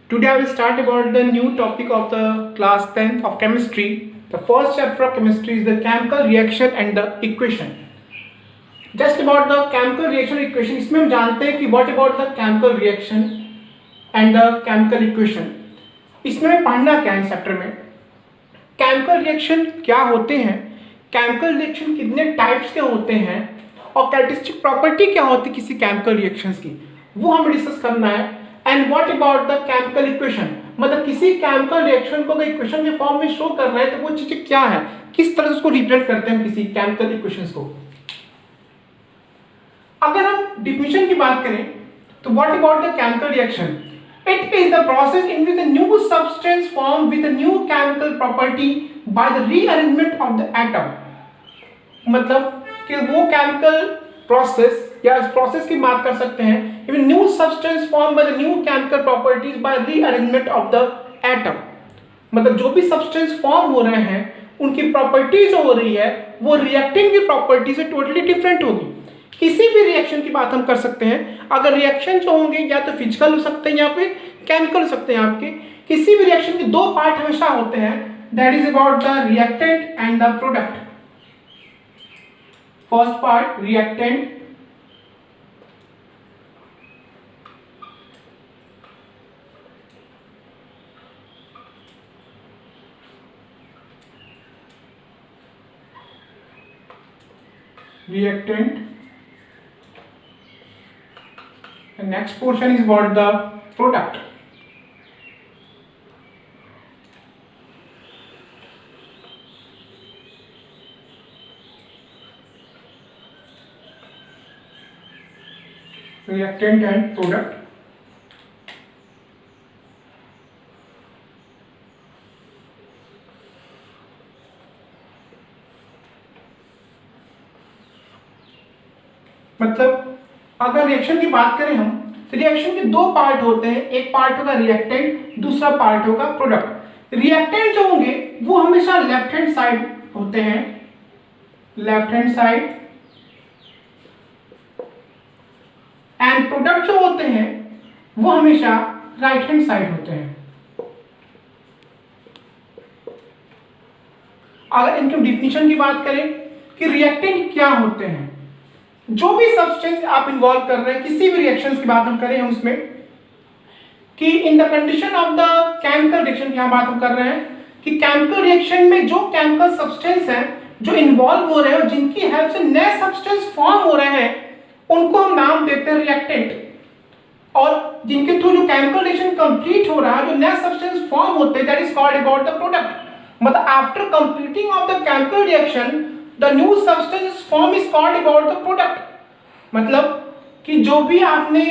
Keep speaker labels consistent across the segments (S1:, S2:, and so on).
S1: Today I will start about the new topic of the class 10th of chemistry. The first chapter of chemistry is the chemical reaction and the equation. Just about the chemical reaction equation, इसमें हम जानते हैं कि what about the chemical reaction and the chemical equation. इसमें हमें पढ़ना क्या है इस चैप्टर में, केमिकल रिएक्शन क्या होते हैं, केमिकल रिएक्शन कितने टाइप्स के होते हैं और कैरेक्टरिस्टिक प्रॉपर्टी क्या होती है किसी केमिकल रिएक्शंस की, वो हमें डिस्कस करना है. And what about the chemical equation, मतलब किसी केमिकल रिएक्शन को अगर इक्वेशन के फॉर्म में शो करना है तो वो चीजें क्या है, किस तरह से उसको रिप्रेजेंट करते हैं किसी केमिकल इक्वेशंस को. अगर हम डिफिनेशन की बात करें तो what about the chemical reaction, it is the process in which a new substance formed with a new chemical property by the rearrangement of the atom. मतलब कि वो केमिकल प्रोसेस या इस प्रोसेस की बात कर सकते हैं, even new substance formed by the new chemical properties by rearrangement of the atom. मतलब जो भी सब्सटेंस फॉर्म हो रहे हैं उनकी प्रॉपर्टी जो हो रही है वो रिएक्टेंट की प्रॉपर्टी से टोटली डिफरेंट होगी. किसी भी रिएक्शन की बात हम कर सकते हैं, अगर रिएक्शन जो होंगे या तो फिजिकल हो सकते हैं या फिर केमिकल हो सकते हैं. आपके किसी भी रिएक्शन के दो पार्ट हमेशा होते हैं, that is about the reactant and the product. First part reactant, and next portion is about the product. Reactant and product. मतलब अगर रिएक्शन की बात करें हम तो रिएक्शन के दो पार्ट होते हैं, एक पार्ट होगा रिएक्टेंट, दूसरा पार्ट होगा प्रोडक्ट. रिएक्टेंट जो होंगे वो हमेशा लेफ्ट हैंड साइड होते हैं, left hand side, and product जो होते हैं वो हमेशा राइट हैंड साइड होते हैं. अगर इनकी डिफिनेशन की बात करें कि रिएक्टेंट क्या होते हैं, जो भी सब्सटेंस आप इन्वॉल्व कर रहे हैं, किसी भी रिएक्शंस की बात हम करें हम उसमें कि in the condition of the chemical reaction की बात हम कर रहे हैं कि केमिकल रिएक्शन में जो केमिकल सब्सटेंस हैं जो इन्वॉल्व हो रहे हैं और जिनकी हेल्प से नए सब्सटेंस फॉर्म हो रहे हैं उनको हम नाम देते हैं रिएक्टेंट. और जिनके थ्रू जो केमिकल रिएक्शन कंप्लीट हो रहा है, जो नए सब्सटेंस फॉर्म होते हैं, that is called about the product. मतलब after completing of the chemical reaction the new substance form is called about the product. मतलब कि जो भी आपने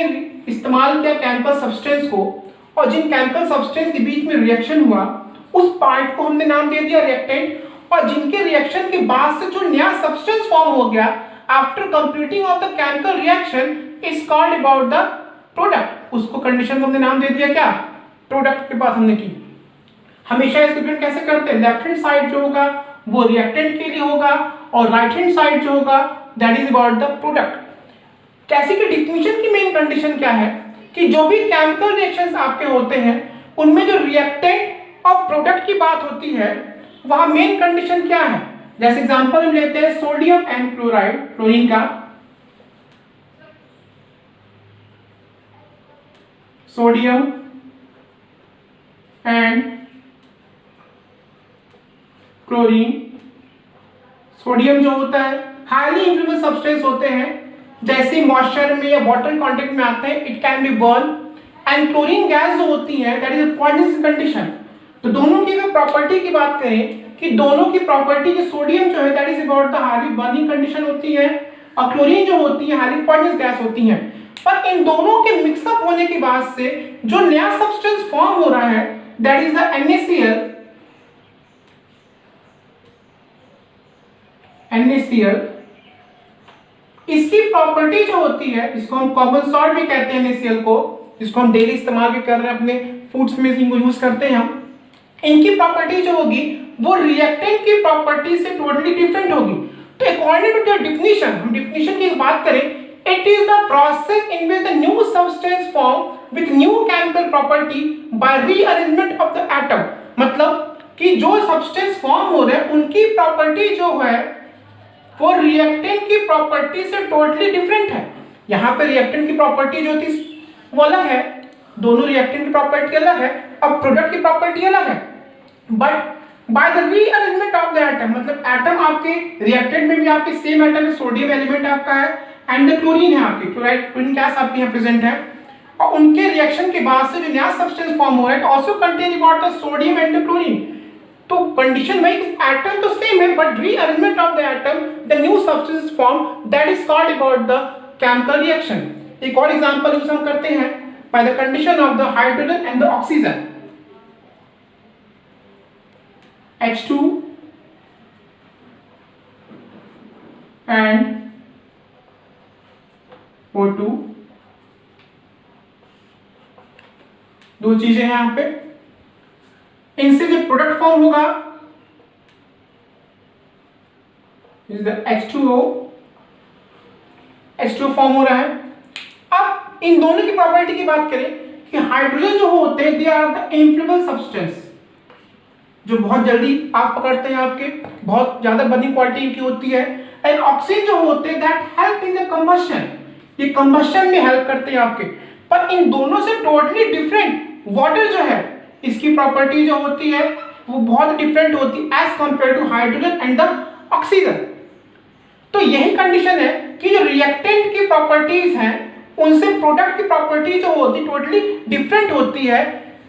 S1: इस्तेमाल किया केमिकल सब्सटेंस को और जिन केमिकल सब्सटेंस के बीच में रिएक्शन हुआ उस पार्ट को हमने नाम दे दिया रिएक्टेंट, और जिनके रिएक्शन के बाद से जो नया सब्सटेंस फॉर्म हो गया after completing of the chemical reaction is called about the product. उसको कंडीशन को हमने नाम दे दिया क्या, प्रोडक्ट की बात हमने की. हमेशा इसको डिफरेंट कैसे करते हैं, लेफ्ट हैंड साइड जो होगा वो रिएक्टेंट के लिए होगा और राइट हैंड साइड जो होगा that is about the product. कैसी की डिफिनेशन की मेन कंडीशन क्या है कि जो भी केमिकल रिएक्शंस आपके होते हैं उनमें जो रिएक्टेंट और प्रोडक्ट की बात होती है वहां मेन कंडीशन क्या है. जैसे एग्जांपल हम लेते हैं सोडियम एंड क्लोराइड, क्लोरीन का, सोडियम एंड क्लोरीन. सोडियम जो होता है हाईली इन्फ्लेमेबल सब्सटेंस होते हैं, जैसे मॉइस्चर में या वाटर कांटेक्ट में आते हैं it can be burn. And chlorine gas जो होती है that is a poisonous condition. तो दोनों की अगर प्रॉपर्टी की बात करें कि दोनों की प्रॉपर्टी की सोडियम जो है that is about the highly burning condition होती है और क्लोरीन जो होती है हाईली पॉइजनस गैस होती है. पर इन दोनों के मिक्सअप होने के बाद से जो नया सब्सटेंस फॉर्म हो रहा है दैट इज द NaCl. इसकी प्रॉपर्टी जो होती है, इसको हम कॉमन सॉल्ट भी कहते हैं NaCl को, जिसको हम डेली इस्तेमाल भी कर रहे हैं, अपने फूड्स में इनको यूज करते हैं हम. इनकी प्रॉपर्टी जो होगी वो रिएक्टेंट की प्रॉपर्टी से टोटली डिफरेंट होगी. तो अकॉर्डिंग टू द डिफिनेशन, हम डिफिनेशन की बात करें, it is the process in which the new substance form with new chemical property by rearrangement of the atom। मतलब कि जो सब्सटेंस फॉर्म हो रहे हैं उनकी प्रॉपर्टी जो है वो रिएक्टेंट की प्रॉपर्टी से टोटली डिफरेंट है। यहाँ पे रिएक्टेंट की प्रॉपर्टी जो थी वो अलग है, दोनों रिएक्टेंट की प्रॉपर्टी अलग है, अब प्रोडक्ट की प्रॉपर्टी अलग है। But by the rearrangement of the atom, मतलब एटम आपके रिएक्टेंट में भी आपके सेम एटम है, सोडियम एलिमेंट आपका है एंड द क्लोरीन है आपकी, क्लोराइड क्लोरीन गैस आपके यहाँ प्रेजेंट है, और उनके रिएक्शन के बाद से जो नया सब्सटेंस फॉर्म हो रहा है also contain about the sodium and the chlorine. तो कंडीशन में एटम तो सेम है but rearrangement of the atom the new substance form that is called about the chemical reaction. एक और एग्जांपल यूज हम करते हैं by the condition of the hydrogen and the oxygen. H2 and O2 दो चीजें हैं यहाँ पे, इनसे जो प्रोडक्ट फॉर्म होगा is the H2O, H2O form हो रहा है। अब इन दोनों की प्रॉपर्टी की बात करें कि हाइड्रोजन जो होते हैं दे आर द इम्फ्लेमेबल सब्सटेंस, जो बहुत जल्दी आग पकड़ते हैं आपके, बहुत ज्यादा बर्निंग क्वालिटी इनकी होती है, एंड ऑक्सीजन जो होते हैं that help in the combustion, ये कंबशन में हेल्प करते हैं आपके। पर इन दोनों से टोटली डिफरेंट वाटर जो है इसकी प्रॉपर्टी जो होती है वो बहुत डिफरेंट होती है as compare to hydrogen and the oxygen. तो यही कंडीशन है कि जो रिएक्टेंट की प्रॉपर्टीज हैं उनसे प्रोडक्ट की प्रॉपर्टी जो होती है टोटली डिफरेंट होती है,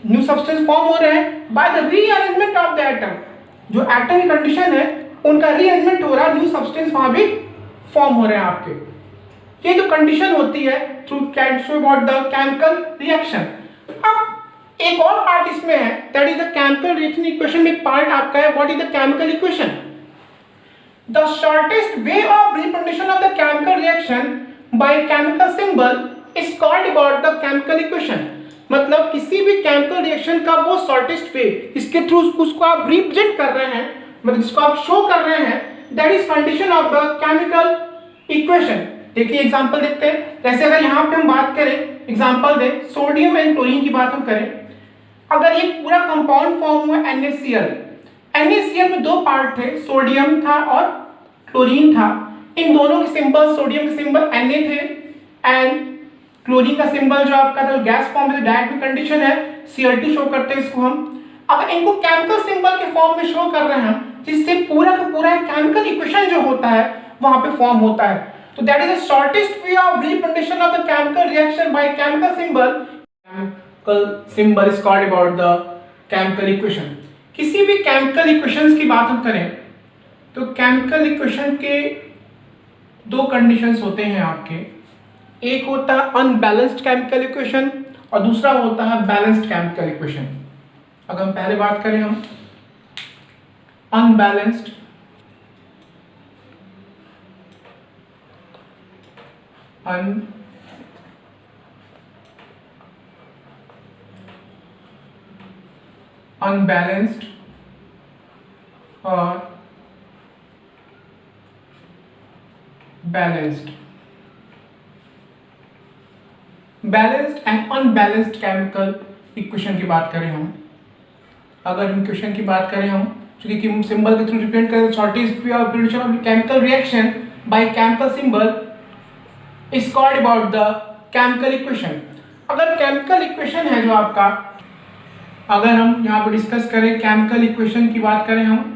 S1: न्यू सब्सटेंस फॉर्म हो रहे हैं by the rearrangement of the atom, जो एटम की कंडीशन है उनका रीअरेंजमेंट हो रहा है, न्यू सब्सटेंस वहां भी फॉर्म हो रहे हैं आपके। ये जो कंडीशन होती है through about the chemical reaction. अब एक और पार्ट इसमें है that is the chemical reaction equation में एक पार्ट आपका है, what is the chemical equation. The shortest way of representation of the chemical reaction by chemical symbol is called about the chemical equation. मतलब किसी भी chemical reaction का वो shortest वे इसके थ्रू उसको आप रिप्रेजेंट कर रहे हैं, मतलब जिसको आप शो कर रहे हैं, that is condition of the chemical equation. देखिए एग्जांपल देखते हैं, जैसे अगर यहाँ पे हम बात करें, एग्जांपल दें, सोडियम एंड क्लोरीन की बात हम करें, अगर ये पूरा कंपाउंड फॉर्म हुआ NaCl, NaCl में दो पार्ट थे, सोडियम था और क्लोरीन था, इन दोनों के सिंबल, सोडियम के सिंबल Na थे एंड क्लोरीन का सिंबल जो आपका था गैस फॉर्म में डायरेक्ट कंडीशन है Cl2 शो करते हैं इसको हम। अगर इनको केमिकल सिंबल के फॉर्म में शो कर रहे हैं जिससे पूरा का पूरा केमिकल इक्वेशन जो होता है वहां पे फॉर्म होता है, तो that is the shortest way of representation of the chemical reaction by chemical symbol. Chemical symbol is called about the chemical equation. किसी भी केमिकल इक्वेशंस की बात हम करें तो केमिकल इक्वेशन के दो कंडीशंस होते हैं आपके, एक होता है अनबैलेंस्ड केमिकल इक्वेशन और दूसरा होता है बैलेंस्ड केमिकल इक्वेशन। अगर हम पहले बात करें हम अनबैलेंस्ड अनबैलेंस्ड और balanced, balanced and unbalanced chemical equation की बात करें हम, अगर हम इक्वेशन की बात करें हम, चूंकि हम सिंबल के थ्रू रिप्रेजेंट करें, shortest way of representation of chemical reaction by chemical symbol is called about the chemical equation. अगर केमिकल इक्वेशन है जो आपका, अगर हम यहाँ पर डिस्कस करें केमिकल इक्वेशन की बात करें हम,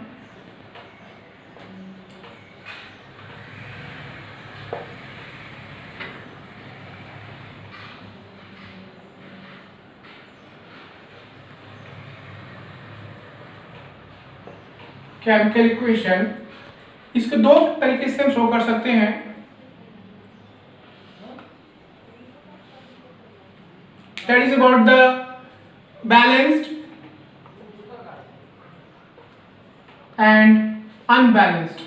S1: केमिकल इक्वेशन इसको दो तरीके से हम शो कर सकते हैं। That is about the balanced and unbalanced,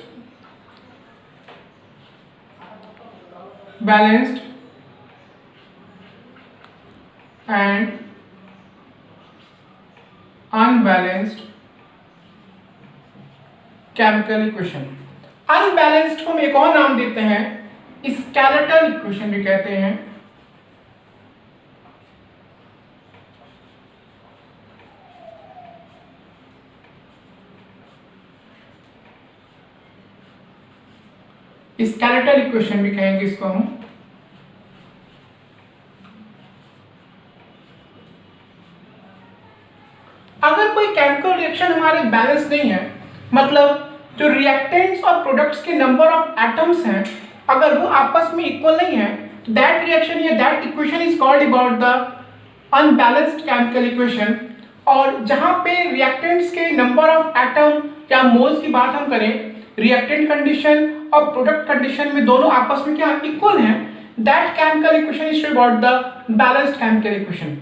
S1: balanced and unbalanced chemical equation. Unbalanced को हम एक और नाम देते हैं स्केलेटल इक्वेशन भी कहते हैं, स्केलेटल इक्वेशन भी कहेंगे इसको हम। अगर कोई केमिकल रिएक्शन हमारे बैलेंस नहीं है, मतलब जो रिएक्टेंट्स और प्रोडक्ट्स के नंबर ऑफ एटम्स हैं अगर वो आपस में इक्वल नहीं है, दैट रिएक्शन या that equation is called about the unbalanced chemical equation. और जहां पे रिएक्टेंट्स के नंबर ऑफ एटम या मोल्स की बात हम करें, रिएक्टेंट कंडीशन और प्रोडक्ट कंडीशन में दोनों आपस में क्या इक्वल हैं, that chemical equation is about the balanced chemical equation.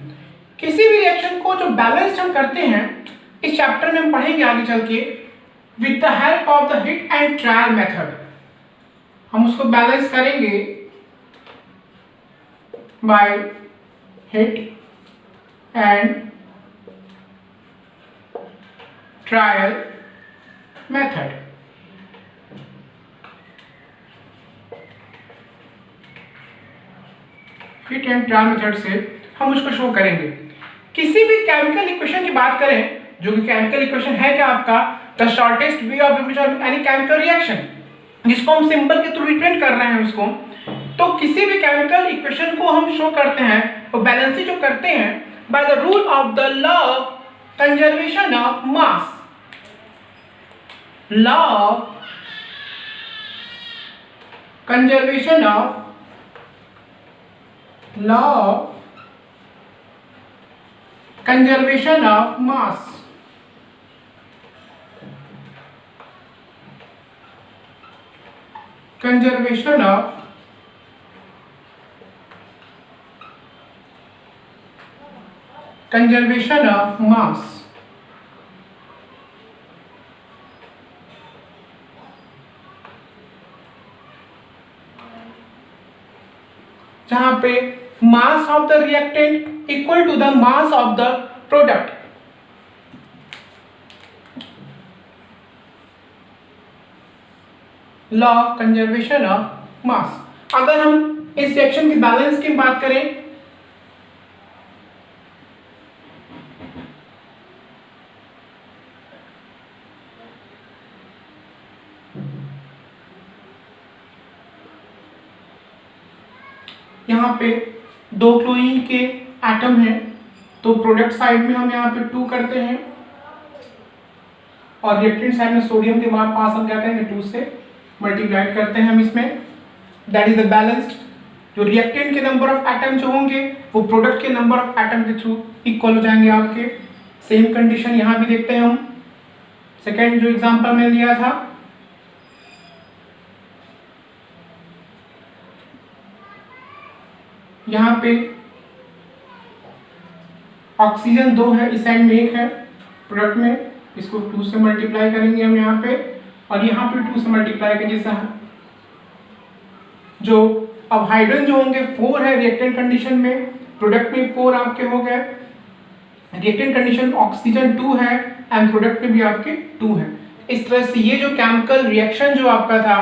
S1: किसी भी रिएक्शन को जो बैलेंस्ड हम करते हैं, इस चैप्टर में हम पढ़ेंगे आगे चल के, with the help of the hit and trial method. हम उसको बैलेंस करेंगे by hit and trial method. Hit and trial method से हम उसको शो करेंगे। किसी भी केमिकल इक्वेशन की बात करें, जो कि केमिकल इक्वेशन है क्या आपका, the shortest way of representing any chemical reaction, जिसको हम सिंबल के थ्रू रिप्रेजेंट कर रहे हैं उसको। तो किसी भी केमिकल इक्वेशन को हम शो करते हैं, वो बैलेंसिंग जो करते हैं by the rule of the law of conservation of mass. Law of conservation of mass. Conservation of mass. जहां पे mass of the reactant equal to the mass of the product. Law of conservation of mass. अगर हम इस reaction की balance की बात करें, यहाँ पे 2 क्लोरीन के एटम हैं, तो प्रोडक्ट साइड में हम यहाँ पे 2 करते हैं और रिएक्टेंट साइड में सोडियम के बाद पास हम क्या करेंगे 2 से मल्टीप्लाई करते हैं हम इसमें। That is the balanced. जो रिएक्टेंट के नंबर ऑफ एटम जो होंगे वो प्रोडक्ट के नंबर ऑफ एटम के थ्रू इक्वल हो जाएंगे आपके। सेम कंडीशन यहाँ भी देखते हैं हम। सेकेंड जो एग्जाम्पल मैंने लिया था, यहाँ पे ऑक्सीजन 2 है, इस साइड में 1 है प्रोडक्ट में, इसको 2 से मल्टीप्लाई करेंगे हम यहाँ पे, और यहाँ पे 2 से मल्टीप्लाई करेंगे। जैसा जो अब हाइड्रोजन जो होंगे 4 है रिएक्टेंट कंडीशन में, प्रोडक्ट में 4 आपके हो गए। रिएक्टेंट कंडीशन ऑक्सीजन 2 है एंड प्रोडक्ट में भी आपके 2 है। इस तरह से ये जो केमिकल रिएक्शन जो आपका था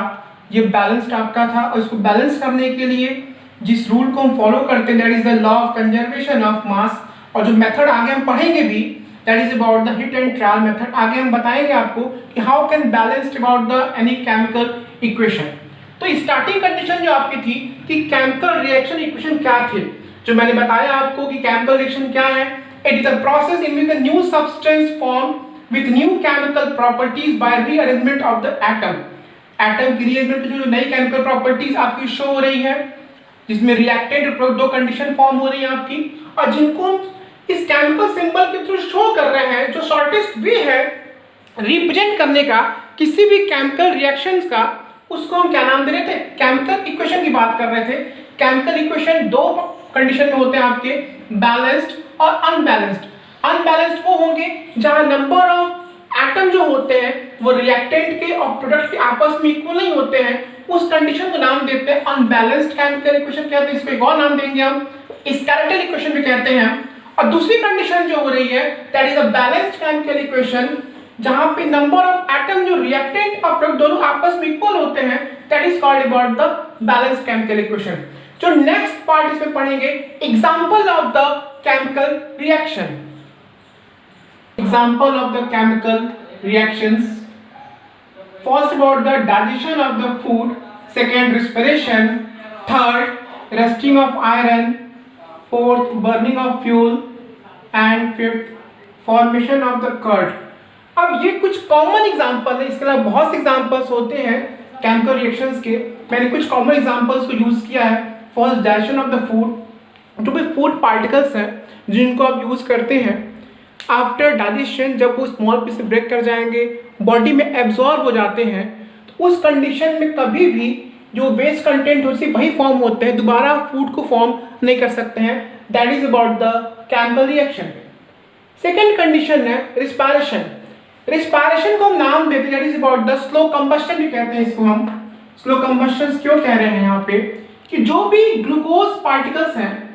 S1: ये बैलेंस्ड आपका था, और इसको बैलेंस करने के लिए जिस रूल को हम फॉलो करते हैं that is the law of conservation of मास। और जो मेथड आगे हम पढ़ेंगे भी that is about the hit and trial method. आगे हम बताएंगे आपको कि how can balanced about the any chemical equation. तो स्टार्टिंग कंडीशन जो आपकी थी कि केमिकल रिएक्शन इक्वेशन क्या थे, जो मैंने बताया आपको कि केमिकल रिएक्शन क्या है, it is a process in which the new substance form with new chemical properties by rearrangement of the atom. Atom की रीअरेंजमेंट जो नई केमिकल प्रॉपर्टीज आपकी शो हो रही है, जिसमें रिएक्टेंट और 2 कंडीशन फॉर्म हो रही है आपकी, और जिनको हम इस केमिकल सिंबल के थ्रू शो कर रहे हैं। जो शॉर्टेस्ट वे है रिप्रेजेंट करने का किसी भी केमिकल रिएक्शंस का, उसको हम क्या नाम दे रहे थे, केमिकल इक्वेशन की बात कर रहे थे। केमिकल इक्वेशन 2 कंडीशन में होते हैं आपके, बैलेंस्ड और अनबैलेंस्ड। अनबैलेंस्ड वो होंगे जहां नंबर ऑफ एटम जो होते हैं वो रिएक्टेंट के और प्रोडक्ट के आपस में इक्वल नहीं होते हैं, उस कंडीशन को नाम देते हैं अनबैलेंस्ड केमिकल इक्वेशन कहते हैं। इसको एक और नाम देंगे हम, स्केलेटल इक्वेशन भी कहते हैं। और दूसरी कंडीशन जो हो रही है that is a balanced chemical equation, जहां पे नंबर ऑफ एटम जो रिएक्टेंट और प्रोडक्ट दोनों आपस में इक्वल होते हैं, that is called about the balanced chemical equation. जो नेक्स्ट पार्ट इसमें पढ़ेंगे example of the chemical reaction. Example of the chemical reactions, first about the digestion of the food, second respiration, third rusting of iron, fourth burning of fuel and fifth formation of the curd. अब ये कुछ common example है, इसके अलावा बहुत से examples होते हैं केमिकल रिएक्शंस के। मैंने कुछ कॉमन एग्जांपल्स को यूज किया है। First digestion of the food, जो भी फूड पार्टिकल्स हैं जिनको आप यूज करते हैं आफ्टर डाइजेशन, जब वो स्मॉल पीस ब्रेक कर जाएंगे, बॉडी में एब्जॉर्ब हो जाते हैं, तो उस कंडीशन में कभी भी जो वेस्ट कंटेंट हो सिर्फ वही फॉर्म होते हैं, दोबारा फूड को फॉर्म नहीं कर सकते हैं। That is about the chemical reaction. Second condition है रिस्पायरेशन। रिस्पायरेशन को हम नाम देते हैं, that is about the slow combustion भी कहते हैं इसको हम। स्लो कंबस्टन क्यों कह रहे हैं यहाँ पे, कि जो भी ग्लूकोज पार्टिकल्स हैं,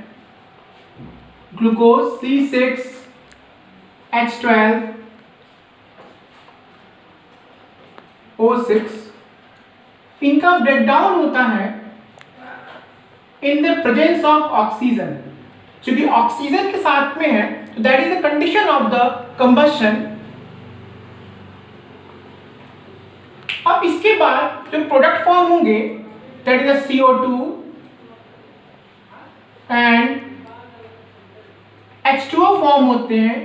S1: ग्लूकोज C6H12 O6, इनका ब्रेकडाउन होता है in the presence of oxygen. क्योंकि ऑक्सीजन के साथ में है, तो that is the condition of the combustion. अब इसके बाद जो प्रोडक्ट फॉर्म होंगे, that is the CO2 and H2O form होते हैं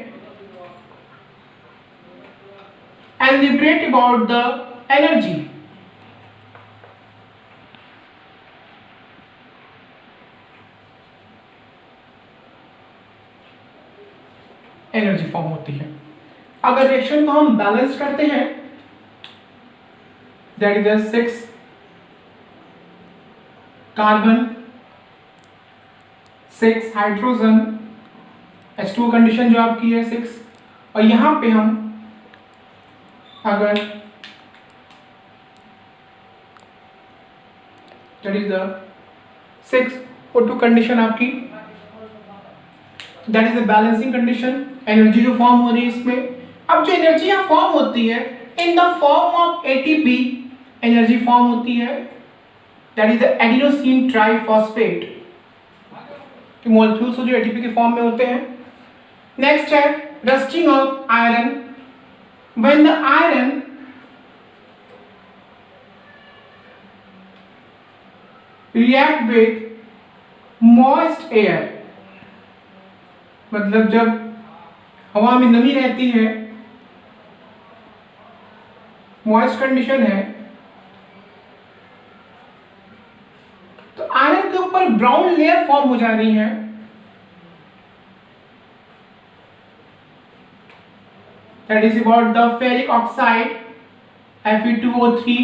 S1: and liberate about the energy. Energy form होती है। अगर रिएक्शन को हम बैलेंस करते हैं, that is 6 carbon 6 hydrogen, H2O condition जो आपकी है 6, और यहां पे हम अगर that is the 6 O2 condition आपकी, that is the balancing condition. Energy जो फॉर्म हो रही है इसमें, अब जो एनर्जी यहाँ फॉर्म होती है in the form of ATP, energy form होती है, that is the adenosine triphosphate. Molecules जो ATP के फॉर्म में होते हैं। नेक्स्ट है rusting of iron. When the iron react with moist air, मतलब जब हवा में नमी रहती है, मॉइस्ट कंडीशन है, तो आयरन के ऊपर ब्राउन लेयर फॉर्म हो जा रही है। That is about the ferric oxide Fe2O3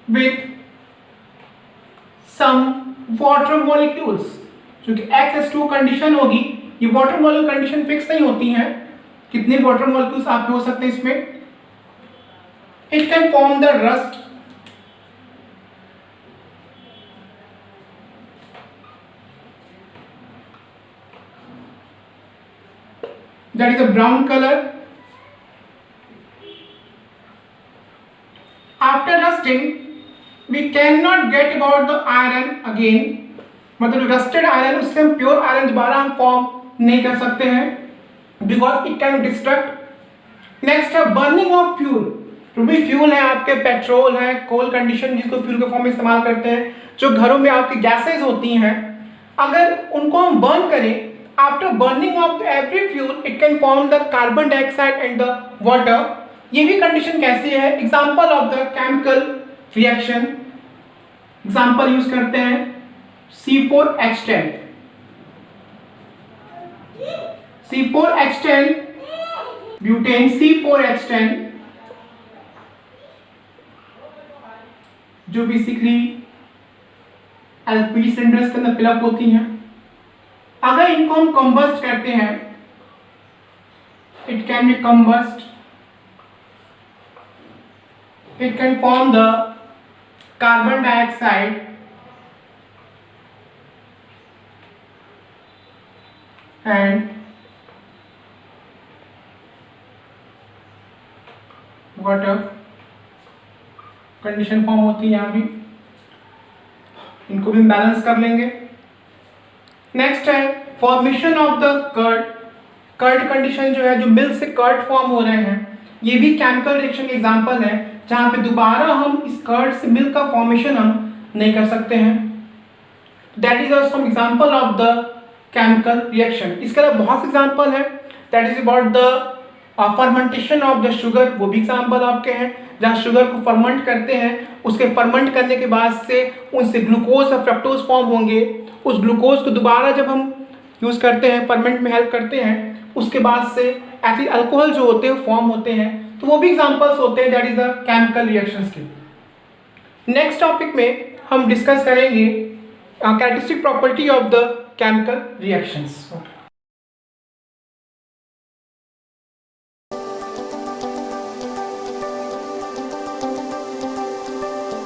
S1: with some water molecules. क्योंकि X2 कंडीशन होगी, ये वाटर मॉलिक्यूल कंडीशन फिक्स नहीं होती हैं, कितने वाटर मॉलिक्यूल्स आपके हो सकते हैं इसमें। It can form the rust, that is a brown colour. After rusting we cannot get about the iron again, मतलब रस्टेड आयरन, उससे हम प्योर आयरन दोबारा हम फॉर्म नहीं कर सकते हैं, because it can destruct. Next है बर्निंग ऑफ फ्यूल। जो भी फ्यूल है आपके, पेट्रोल है, कोल कंडीशन जिसको फ्यूल के फॉर्म में इस्तेमाल करते हैं, जो घरों में आपकी गैसेज होती हैं, अगर उनको हम बर्न करें, after burning of every fuel it can form the carbon dioxide and the water. ये भी कंडीशन कैसी है, example of the chemical reaction. Example use करते हैं C4H10, C4H10 ब्यूटेन C4H10, जो बेसिकली एलपीजी सिलेंडर्स के अंदर फिलअप होती हैं। अगर इनको हम कंबस्ट करते हैं, it can be combust, it can form the carbon dioxide and water condition form होती है यहाँ भी। इनको भी बैलेंस कर लेंगे। नेक्स्ट है formation of the curd. Curd condition जो है, जो मिल्क से कर्ड फॉर्म हो रहे हैं, ये भी केमिकल रिएक्शन के एग्जांपल है जहां पे दोबारा हम इस कर्ड से मिल्क का फॉर्मेशन हम नहीं कर सकते हैं। That is some example of the chemical reaction. इसके अलावा बहुत से एग्जांपल है, that is about the fermentation of the sugar, वो भी एग्जांपल आपके हैं जहाँ शुगर को फर्मेंट करते हैं, उसके फर्मेंट करने के बाद से उनसे ग्लूकोज और फ्रक्टोज फॉर्म होंगे, उस ग्लूकोज को दोबारा जब हम यूज़ करते हैं फर्मेंट में हेल्प करते हैं, उसके बाद से एथिल अल्कोहल जो होते हैं फॉर्म होते हैं, तो वो भी एग्जांपल्स होते हैं that is the chemical reactions के। नेक्स्ट टॉपिक में हम डिस्कस करेंगे characteristic property of the chemical reactions.